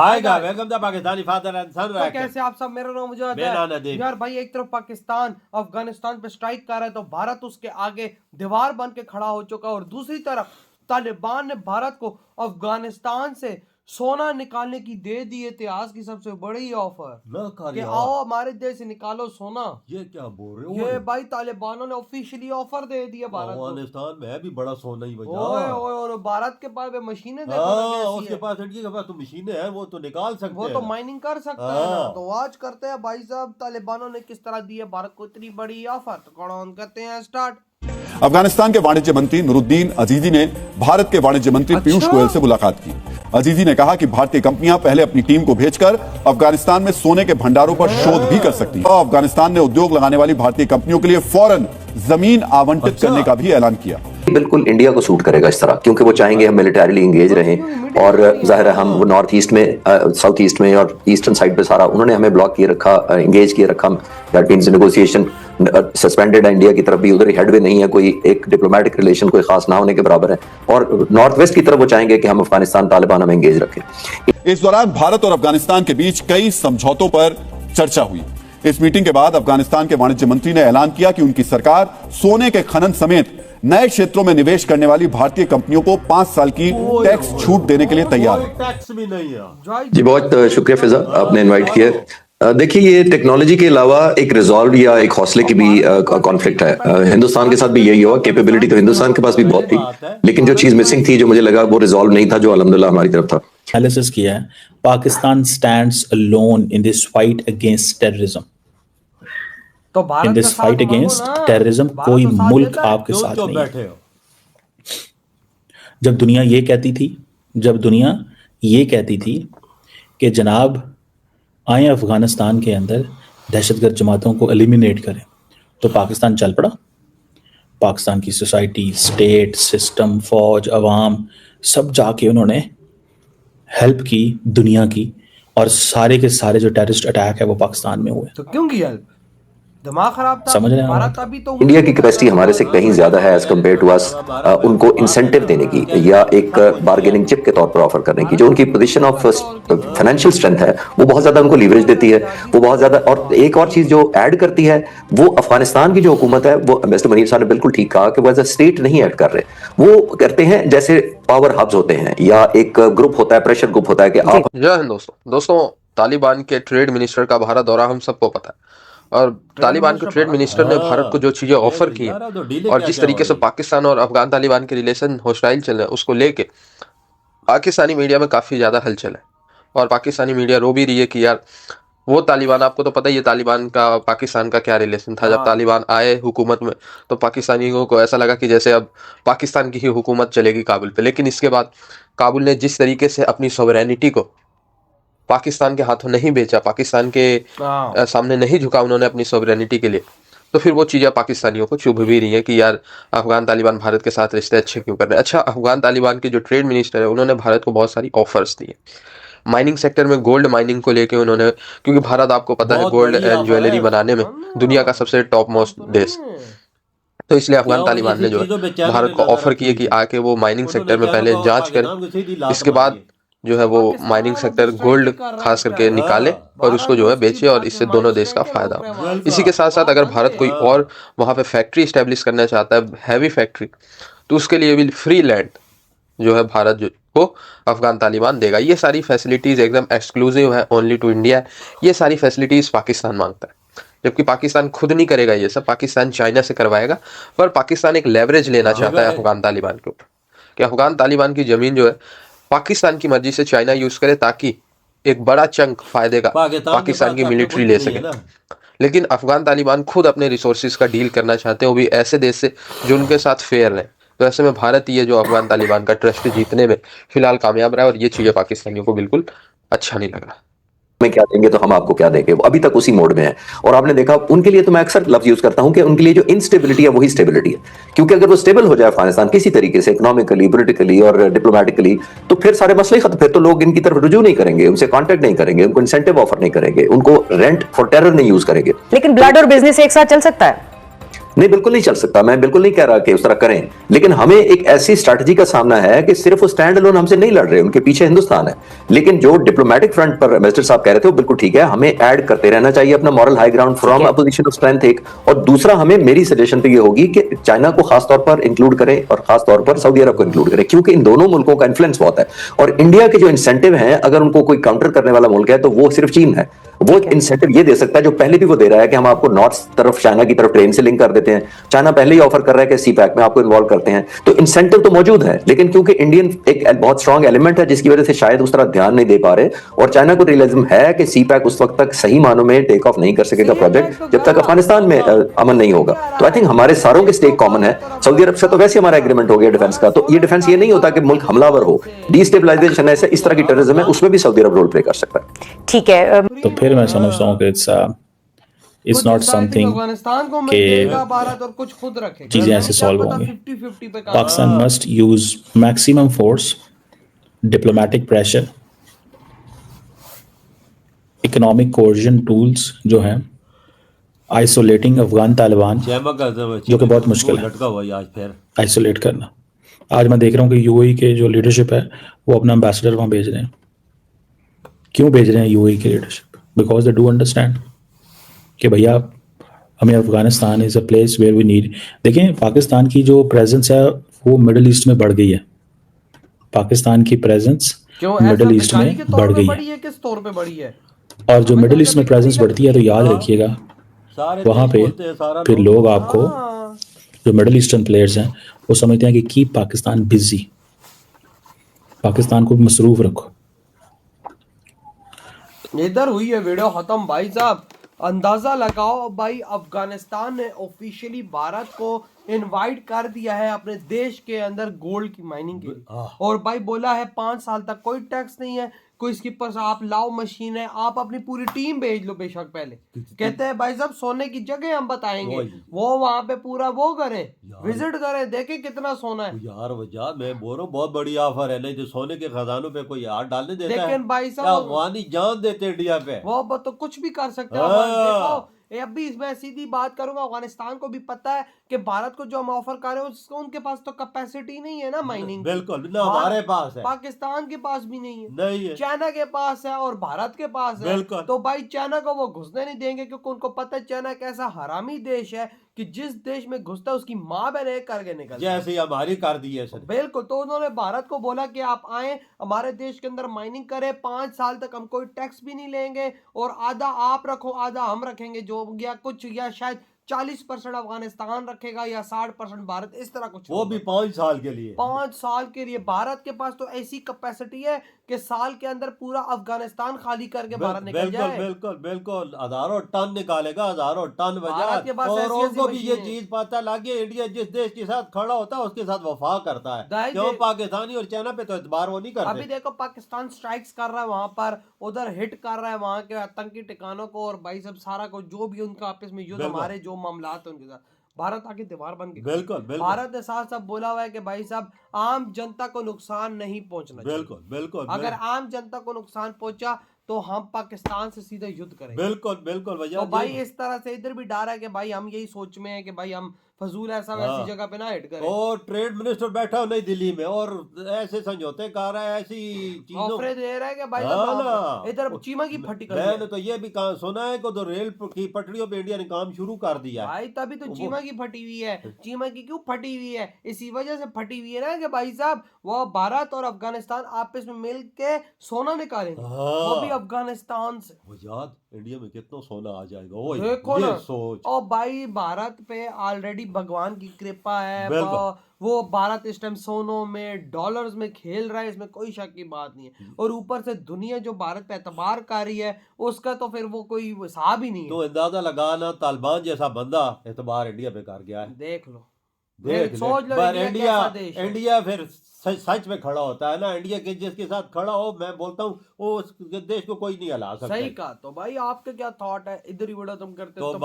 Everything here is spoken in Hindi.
आएगा welcome the Pakistani father and son तो कैसे आप सब, मेरा नाम मुझे यार भाई, एक तरफ पाकिस्तान अफगानिस्तान पे स्ट्राइक कर रहा है तो भारत उसके आगे दीवार बन के खड़ा हो चुका है, और दूसरी तरफ तालिबान ने भारत को अफगानिस्तान से सोना निकालने की दे दी इतिहास की सबसे बड़ी ऑफर कि आओ हमारे देश से निकालो सोना। ये क्या बोल रहे हो? ये भाई तालिबानों ने ऑफिशियली ऑफर दे दिया भारत को। अफगानिस्तान में भी बड़ा सोना ही बचा। ओए ओए, और भारत के पास भी मशीनें देखो ना कैसी उसके है। पास इंडिया के पास तो मशीनें हैं, वो तो निकाल सकते वो हैं, तो माइनिंग कर सकता है ना। तो आज करते हैं भाई साहब तालिबानों ने किस तरह दी है भारत को इतनी बड़ी ऑफर। तो कौन ऑन करते हैं स्टार्ट। अफगानिस्तान के वाणिज्य मंत्री नूरुद्दीन अजीजी ने भारत के वाणिज्य मंत्री पीयूष गोयल से मुलाकात की। अजीजी ने कहा कि भारतीय कंपनियां पहले अपनी टीम को भेजकर अफगानिस्तान में सोने के भंडारों पर शोध भी कर सकती हैं। अफगानिस्तान ने उद्योग लगाने वाली भारतीय कंपनियों के लिए फौरन जमीन आवंटित करने का भी ऐलान किया। बिल्कुल इंडिया को सूट करेगा इस तरह, क्योंकि वो चाहेंगे हम मिलिटरीली इंगेज रहें, और जाहिर है हम वो नॉर्थ ईस्ट में, साउथ ईस्ट में और ईस्टर्न साइड पे सारा उन्होंने हमें ब्लॉक किए रखा, इंगेज किए रखा। दैट मींस नेगोशिएशन सस्पेंडेड है इंडिया की तरफ भी, उधर हेडवे नहीं है, कोई एक डिप्लोमेटिक रिलेशन कोई खास ना होने के बराबर है। और नॉर्थ वेस्ट की तरफ वो चाहेंगे कि हम अफगानिस्तान तालिबान में इंगेज रखें। इस दौरान भारत और अफगानिस्तान के बीच कई समझौतों पर चर्चा हुई। इस मीटिंग के बाद अफगानिस्तान के वाणिज्य मंत्री ने ऐलान किया कि उनकी सरकार सोने के खनन समेत नए क्षेत्रों में निवेश करने वाली भारतीय कंपनियों को 5 साल की टैक्स छूट देने के लिए तैयार है। टैक्स भी नहीं है। जी बहुत शुक्रिया फिजा, आपने इनवाइट किया। देखिए ये टेक्नोलॉजी के अलावा एक रिजॉल्व या एक हौसले की भी कॉन्फ्लिक्ट है। हिंदुस्तान के साथ भी यही हुआ। कैपेबिलिटी तो हिंदुस्तान के पास भी बहुत थी, लेकिन जो चीज मिसिंग थी, जो मुझे लगा वो रिजॉल्व नहीं था, जो अल्हम्दुलिल्लाह हमारी तरफ था। एनालिसिस किया है, Pakistan stands alone in this fight against terrorism. तो Bharat in this fight against terrorism कोई मुल्क आपके साथ नहीं है। जब दुनिया ये कहती थी कि जनाब आए अफगानिस्तान के अंदर दहशतगर्द जमातों को एलिमिनेट करें, तो पाकिस्तान चल पड़ा। पाकिस्तान की सोसाइटी, स्टेट, सिस्टम, फौज, अवाम सब जाके उन्होंने हेल्प की दुनिया की, और सारे के सारे जो टेररिस्ट अटैक है वो पाकिस्तान में हुए। तो क्यों की हेल्प? दिमाग खराब था। समझ रहे हैं भारत अभी तो इंडिया की कैपेसिटी हमारे से कहीं ज्यादा है एज कम्पेयर टू अस, उनको इंसेंटिव देने की या एक बार्गेनिंग चिप के तौर पर ऑफर करने की। जो उनकी पोजीशन ऑफ फाइनेंशियल स्ट्रेंथ है वो बहुत ज्यादा उनको लीवरेज देती है, वो बहुत ज्यादा। और एक और चीज जो ऐड करती है, वो अफगानिस्तान की जो हुकूमत है, वो मिस्टर मनीर साहब ने बिल्कुल ठीक कहा कि वो एज अ स्टेट नहीं ऐड कर रहे। वो करते हैं जैसे पावर हब्स होते हैं या एक ग्रुप होता है, प्रेशर ग्रुप होता है कि आप। जय हिंद दोस्तों, तालिबान के ट्रेड मिनिस्टर का भारत दौरा हम सबको पता है, और तालिबान के ट्रेड मिनिस्टर ने भारत को जो चीजें ऑफर की है और जिस तरीके से पाकिस्तान और अफगान तालिबान के रिलेशन हॉस्टाइल चल रहे हैं, उसको लेके पाकिस्तानी मीडिया में काफी ज्यादा हलचल है। और पाकिस्तानी मीडिया रो भी रही है कि यार वो तालिबान, आपको तो पता ही है तालिबान का पाकिस्तान का क्या रिलेशन था। जब तालिबान आए हुकूमत में तो पाकिस्तानियों को ऐसा लगा कि जैसे अब पाकिस्तान की ही हुकूमत चलेगी काबुल पे। लेकिन इसके बाद काबुल ने जिस तरीके से अपनी सॉवरेनिटी को पाकिस्तान के हाथों नहीं बेचा, पाकिस्तान के सामने नहीं झुका उन्होंने अपनी सॉवरेनिटी के लिए, तो फिर वो चीज़ें पाकिस्तानियों को चुभ भी रही है कि यार अफगान तालिबान भारत के साथ रिश्ते अच्छे क्यों कर रहे हैं। अच्छा, अफगान तालिबान के जो ट्रेड मिनिस्टर है उन्होंने भारत को बहुत सारी ऑफर्स दी है। माइनिंग सेक्टर में गोल्ड माइनिंग को लेके उन्होंने, क्योंकि भारत आपको पता है गोल्ड एंड ज्वेलरी बनाने में दुनिया का सबसे टॉप मोस्ट देश, तो इसलिए अफगान तालिबान ने जो है भारत को ऑफर किए कि आके वो माइनिंग सेक्टर में पहले जांच करें, इसके बाद जो है वो माइनिंग सेक्टर गोल्ड खास करके निकाले और उसको जो है बेचे, और इससे दोनों देश का फायदा हो। इसी के साथ साथ अगर भारत कोई और वहाँ पे फैक्ट्री इस्टेब्लिश करना चाहता है, हैवी फैक्ट्री, तो उसके लिए भी फ्री लैंड जो है भारत जो को अफगान तालिबान देगा। ये सारी फैसिलिटीज़ एकदम एक्सक्लूसिव है, ओनली टू इंडिया। ये सारी फैसिलिटीज़ पाकिस्तान मांगता है, जबकि पाकिस्तान खुद नहीं करेगा ये सब, पाकिस्तान चाइना से करवाएगा। पर पाकिस्तान एक लेवरेज लेना चाहता है अफगान तालिबान के ऊपर कि अफगान तालिबान की ज़मीन जो है पाकिस्तान की मर्जी से चाइना यूज करे, ताकि एक बड़ा चंक फायदे का पाकिस्तान की मिलिट्री ले सके। लेकिन अफगान तालिबान खुद अपने रिसोर्सेज का डील करना चाहते हैं, वो भी ऐसे देश से जो उनके साथ फेयर रहे। तो ऐसे में भारत ये जो अफगान तालिबान का ट्रस्ट जीतने में फिलहाल कामयाब रहा है, और ये चीजें पाकिस्तानियों को बिल्कुल अच्छा नहीं लगा। में क्या देंगे तो हम आपको क्या देंगे, वो अभी तक उसी मोड में है। और आपने देखा उनके लिए, तो मैं अक्सर लफ्ज यूज करता हूं कि उनके लिए जो इनस्टेबिलिटी है वही स्टेबिलिटी है, क्योंकि अगर वो स्टेबल हो जाए अफगानिस्तान किसी तरीके से, इकोनॉमिकली, पॉलिटिकली और डिप्लोमेटिकली, तो फिर सारे मसले खत्म। फिर तो लोग इनकी तरफ रुजू नहीं करेंगे, उनसे कॉन्टेक्ट नहीं करेंगे, उनको इंसेंटिव ऑफर नहीं करेंगे, उनको रेंट फॉर टेरर नहीं यूज करेंगे। लेकिन ब्लड और बिजनेस एक साथ चल सकता है? नहीं, बिल्कुल नहीं चल सकता। मैं बिल्कुल नहीं कह रहा कि उस तरह करें, लेकिन हमें एक ऐसी स्ट्रैटेजी का सामना है कि सिर्फ वो स्टैंड अलोन हमसे नहीं लड़ रहे, उनके पीछे हिंदुस्तान है। लेकिन जो डिप्लोमेटिक फ्रंट पर मिनिस्टर साहब कह रहे थे वो बिल्कुल ठीक है, हमें ऐड करते रहना चाहिए अपना moral high ground from a position of strength एक। और दूसरा, हमें मेरी सजेशन तो ये होगी कि चाइना को खास तौर पर इंक्लूड करें और खास तौर पर सऊदी अरब को इंक्लूड करें, क्योंकि इन दोनों मुल्कों का इन्फ्लुएंस बहुत है। और इंडिया के जो इंसेंटिव हैं, अगर उनको कोई काउंटर करने वाला मुल्क है तो वो सिर्फ चीन है। वो इंसेंटिव ये दे सकता है जो पहले भी वो दे रहा है कि हम आपको नॉर्थ तरफ चाइना की तरफ ट्रेन से लिंक कर देते हैं। चाइना पहले ही ऑफर कर रहा है कि सी पैक में आपको इन्वॉल्व करते हैं। तो इंसेंटिव तो मौजूद है, लेकिन क्योंकि इंडियन एक बहुत स्ट्रांग एलिमेंट है जिसकी वजह से शायद उस तरह ध्यान नहीं दे पा रहे, और चाइना को रियलिज्म है कि सी पैक उस वक्त तक सही मानों में टेक ऑफ नहीं कर सकेगा प्रोजेक्ट जब तक अफगानिस्तान में अमन नहीं होगा। तो आई थिंक हमारे सारों के स्टेक कॉमन है। सऊदी अरब से तो वैसे हमारा एग्रीमेंट हो गया डिफेंस का, तो ये डिफेंस ये नहीं होता कि मुल्क हमलावर हो, डिस्टेबलाइजेशन ऐसे इस तरह की टेररिज्म है, उसमें भी सऊदी अरब रोल प्ले कर सकता है। ठीक है। तो फिर मैं समझता हूँ कि इट्स नॉट समथिंग अफगानिस्तान को कि देगा भारत और कुछ खुद रखेगा, चीजें ऐसे सॉल्व होंगी। 50-50 पे काम। Pakistan must use maximum force, diplomatic pressure, economic coercion tools जो हैं, आइसोलेटिंग अफगान तालिबान, जो कि बहुत मुश्किल है लटका हुआ आज फिर आइसोलेट करना। आज मैं देख रहा हूँ कि यूएई के जो लीडरशिप है वो अपना एम्बेसडर वहाँ भेज रहे हैं। क्यों भेज रहे हैं यूएई की leadership? Because they do understand कि भैया हमें Afghanistan is a place where we need. देखें, पाकिस्तान की जो प्रेजेंस है वो मिडिल ईस्ट में बढ़ गई है। पाकिस्तान की प्रेजेंस मिडिल ईस्ट में बढ़ गई है। किस तौर पे बढ़ी है? और जो मिडिल ईस्ट में प्रेजेंस बढ़ती है तो याद रखिएगा वहाँ पे फिर लोग आपको जो मिडिल ईस्टर्न प्लेयर्स हैं वो समझते हैं कि कीप पाकिस्तान बिजी, पाकिस्तान को मसरूफ रखो। इधर हुई है वीडियो खत्म भाई साहब। अंदाजा लगाओ भाई, अफगानिस्तान ने ऑफिशियली भारत को इनवाइट कर दिया है अपने देश के अंदर गोल्ड की माइनिंग के लिए, और भाई बोला है 5 साल तक कोई टैक्स नहीं है, कोई स्किपर आप लाओ मशीन है, आप अपनी पूरी टीम भेज लो। बेशक पहले कहते हैं भाई साहब सोने की जगह हम बताएंगे, वो वहां पे पूरा वो करें, विजिट करें, देखें कितना सोना है। यार वजह मैं बोल रहा हूँ बहुत बड़ी ऑफर है, नहीं तो सोने के खजानों पे कोई हाथ डालने देता है? लेकिन भाई साहब अफगानी जान देते इंडिया पे, वो तो कुछ भी कर सकते हैं। अभी मैं सीधी बात करूंगा, अफगानिस्तान को भी पता है कि भारत को जो हम ऑफर कर रहे हैं उसको उनके पास तो कैपेसिटी नहीं है ना माइनिंग। बिल्कुल ना हमारे पास है, पाकिस्तान के पास भी नहीं है, नहीं है, चाइना के पास है और भारत के पास है। तो भाई चाइना को वो घुसने नहीं देंगे, क्योंकि उनको पता है चाइना एक ऐसा हरामी देश है कि जिस देश में घुसता है उसकी माँ बहन एक करके निकलती है, जैसे हमारी कर दी है सर। बिल्कुल। तो उन्होंने भारत को बोला कि आप आए हमारे देश के अंदर माइनिंग करें, 5 साल तक हम कोई टैक्स भी नहीं लेंगे, और आधा आप रखो आधा हम रखेंगे, जो या कुछ या शायद 40% अफगानिस्तान रखेगा या 60% भारत, इस तरह कुछ, वो भी 5 साल के लिए। 5 साल के लिए। भारत के पास तो ऐसी कैपेसिटी है कि साल के अंदर पूरा अफगानिस्तान खाली करके भारत निकल जाए। बिल्कुल बिल्कुल हजारों टन निकालेगा, हजारों टन भारत के पास और उनको भी ये चीज पता लगे, इंडिया जिस देश के साथ खड़ा होता है उसके साथ वफा करता है। क्यों पाकिस्तानी और चाइना पे तो एतबार वो नहीं करते। अभी देखो पाकिस्तान स्ट्राइक्स कर रहा है वहां पर, उधर हिट कर रहा है वहां के आतंकी ठिकानों को, और भाई सब सारा को जो भी उनका आपस में युद्ध, हमारे जो मामलात है उनके साथ, भारत आके दीवार बन के बिल्कुल भारत ने साथ साथ बोला हुआ है कि भाई साहब आम जनता को नुकसान नहीं पहुंचना चाहिए। बिल्कुल बिल्कुल, अगर आम जनता को नुकसान पहुंचा तो हम पाकिस्तान से सीधा युद्ध करेंगे। बिल्कुल बिल्कुल भैया। तो भाई इस तरह से इधर भी डर है कि भाई हम यही सोच में है कि भाई हम फजूल ऐसा वैसी जगह पे ना हिट करें। और ट्रेड मिनिस्टर बैठा हो नई दिल्ली में और ऐसे समझौते कर रहा है, ऐसी चीजों ऑफर दे रहा है कि भाई इधर चीमा की फटी कर मैंने तो ये भी सुना है कि तो रेल की पटरियों पे इंडिया ने काम शुरू कर दिया भाई, तभी तो चीमा की फटी हुई है। चीमा की क्यों फटी हुई है? इसी वजह से फटी हुई है ना कि भाई साहब वो भारत और अफगानिस्तान आपस में मिल के सोना निकालेंगे, वो भी अफगानिस्तान से। वो याद इंडिया में कितना सोना आ जाएगा, वो देखो ये ना सोच। और भाई भारत पे ऑलरेडी भगवान की कृपा है, वो भारत इस टाइम सोनों में डॉलर्स में खेल रहा है, इसमें कोई शक की बात नहीं है। और ऊपर से दुनिया जो भारत पे एतबार कर रही है उसका तो फिर वो कोई हिसाब ही नहीं है। तो अंदाजा लगाना तालिबान जैसा बंदा एतबार इंडिया पे कर गया है, देख लो, सोच लो। इंडिया फिर सच में खड़ा होता है ना, इंडिया के जिसके साथ खड़ा हो, मैं बोलता हूँ वो देश को कोई नहीं हिला सकता। सही कहा। तो भाई आपका क्या थॉट है? इधर ही बड़ा तुम करते हो तो